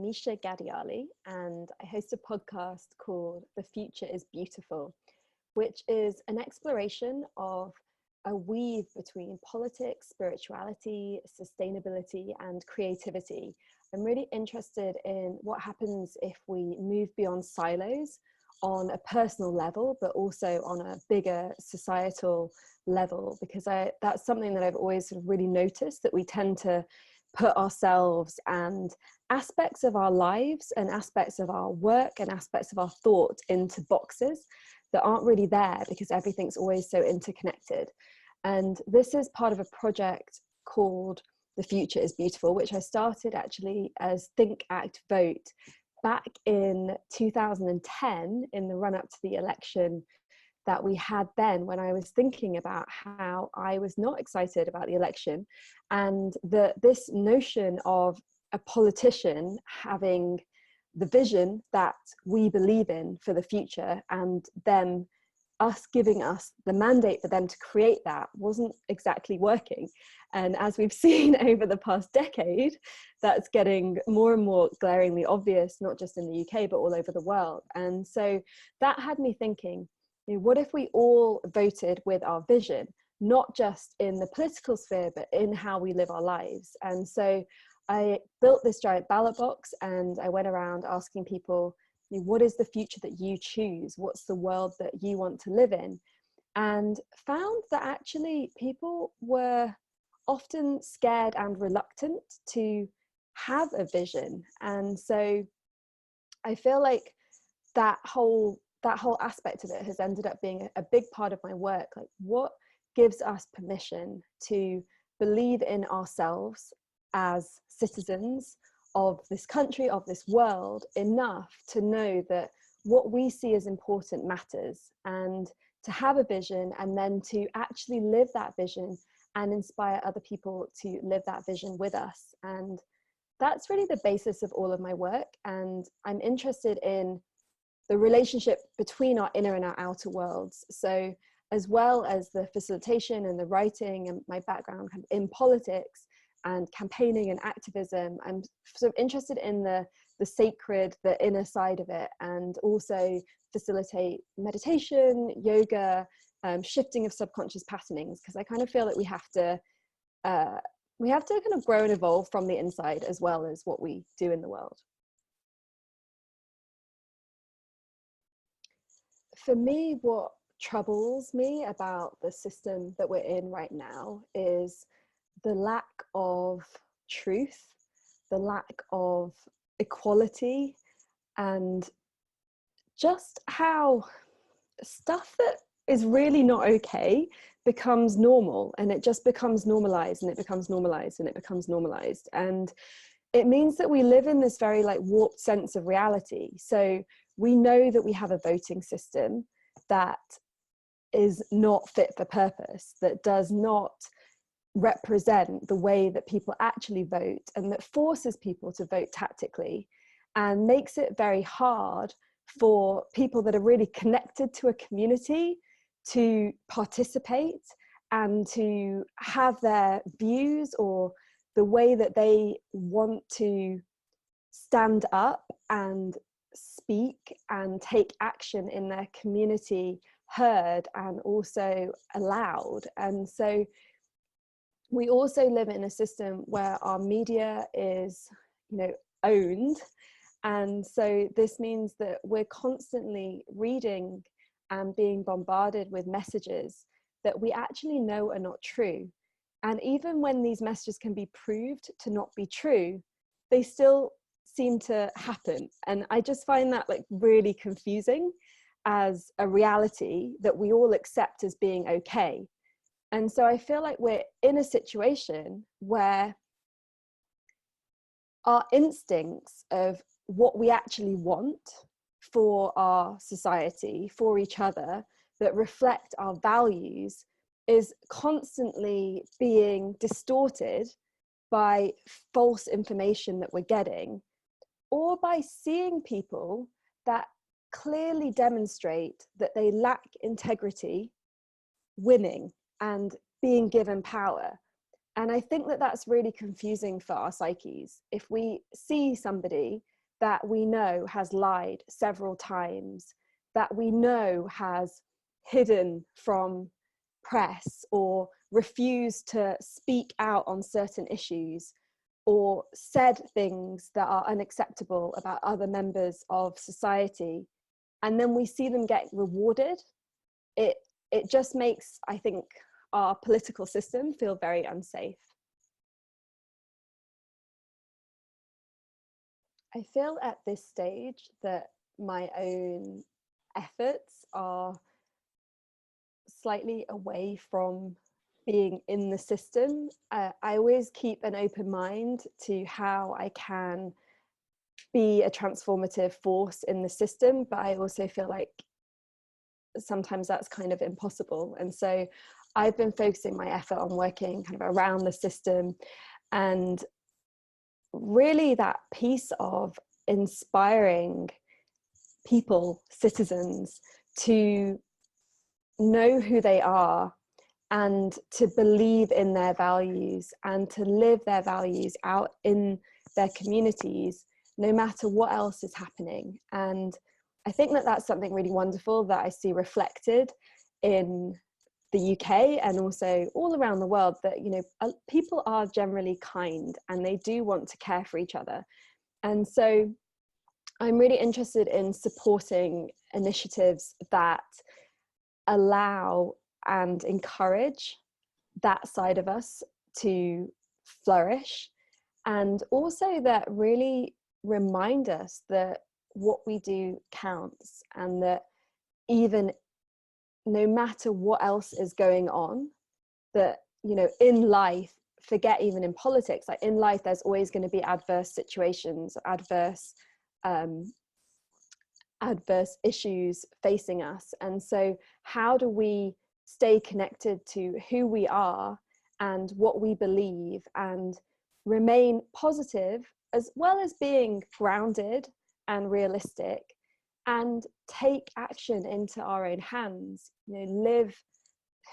Amisha Ghadiali, and I host a podcast called The Future is Beautiful, which is an exploration of a weave between politics, spirituality, sustainability, and creativity. I'm really interested in what happens if we move beyond silos on a personal level, but also on a bigger societal level, because that's something that I've always sort of really noticed, that we tend to put ourselves and aspects of our lives and aspects of our work and aspects of our thought into boxes that aren't really there because everything's always so interconnected. And this is part of a project called The Future is Beautiful, which I started actually as Think, Act, Vote back in 2010 in the run up to the election that we had then, when I was thinking about how I was not excited about the election, and this notion of a politician having the vision that we believe in for the future and them us giving us the mandate for them to create that wasn't exactly working. And as we've seen over the past decade, that's getting more and more glaringly obvious, not just in the UK, but all over the world. And so that had me thinking, what if we all voted with our vision, not just in the political sphere, but in how we live our lives? And so I built this giant ballot box and I went around asking people, what is the future that you choose? What's the world that you want to live in? And found that actually people were often scared and reluctant to have a vision. And so I feel like that whole aspect of it has ended up being a big part of my work. Like, what gives us permission to believe in ourselves as citizens of this country, of this world, enough to know that what we see as important matters, and to have a vision and then to actually live that vision and inspire other people to live that vision with us. And that's really the basis of all of my work. And I'm interested in the relationship between our inner and our outer worlds. So as well as the facilitation and the writing and my background kind of in politics and campaigning and activism, I'm sort of interested in the sacred, the inner side of it, and also facilitate meditation, yoga, shifting of subconscious patternings, because I kind of feel that we have to kind of grow and evolve from the inside as well as what we do in the world. For me, what troubles me about the system that we're in right now is the lack of truth, the lack of equality, and just how stuff that is really not okay becomes normal, and it just becomes normalized, and it becomes normalized, and it becomes normalized. And it means that we live in this very warped sense of reality. So we know that we have a voting system that is not fit for purpose, that does not represent the way that people actually vote, and that forces people to vote tactically and makes it very hard for people that are really connected to a community to participate and to have their views or the way that they want to stand up and speak and take action in their community heard and also allowed. And so we also live in a system where our media is, owned. And so this means that we're constantly reading and being bombarded with messages that we actually know are not true. And even when these messages can be proved to not be true, they still seem to happen. And I just find that really confusing as a reality that we all accept as being okay. And so I feel like we're in a situation where our instincts of what we actually want for our society, for each other, that reflect our values, is constantly being distorted by false information that we're getting, or by seeing people that clearly demonstrate that they lack integrity winning and being given power. And I think that that's really confusing for our psyches. If we see somebody that we know has lied several times, that we know has hidden from press or refused to speak out on certain issues, or said things that are unacceptable about other members of society, and then we see them get rewarded, it just makes, I think, our political system feel very unsafe. I feel at this stage that my own efforts are slightly away from being in the system. I always keep an open mind to how I can be a transformative force in the system, but I also feel like sometimes that's kind of impossible. And so I've been focusing my effort on working kind of around the system, and really that piece of inspiring people, citizens, to know who they are and to believe in their values and to live their values out in their communities, no matter what else is happening. And I think that that's something really wonderful that I see reflected in the UK and also all around the world, that, you know, people are generally kind and they do want to care for each other. And so I'm really interested in supporting initiatives that allow and encourage that side of us to flourish, and also that really remind us that what we do counts, and that even no matter what else is going on, that, you know, in life, forget even in politics, like in life there's always going to be adverse situations, adverse issues facing us. And so how do we stay connected to who we are and what we believe, and remain positive as well as being grounded and realistic, and take action into our own hands, you know, live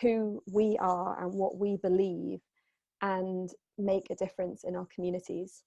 who we are and what we believe, and make a difference in our communities.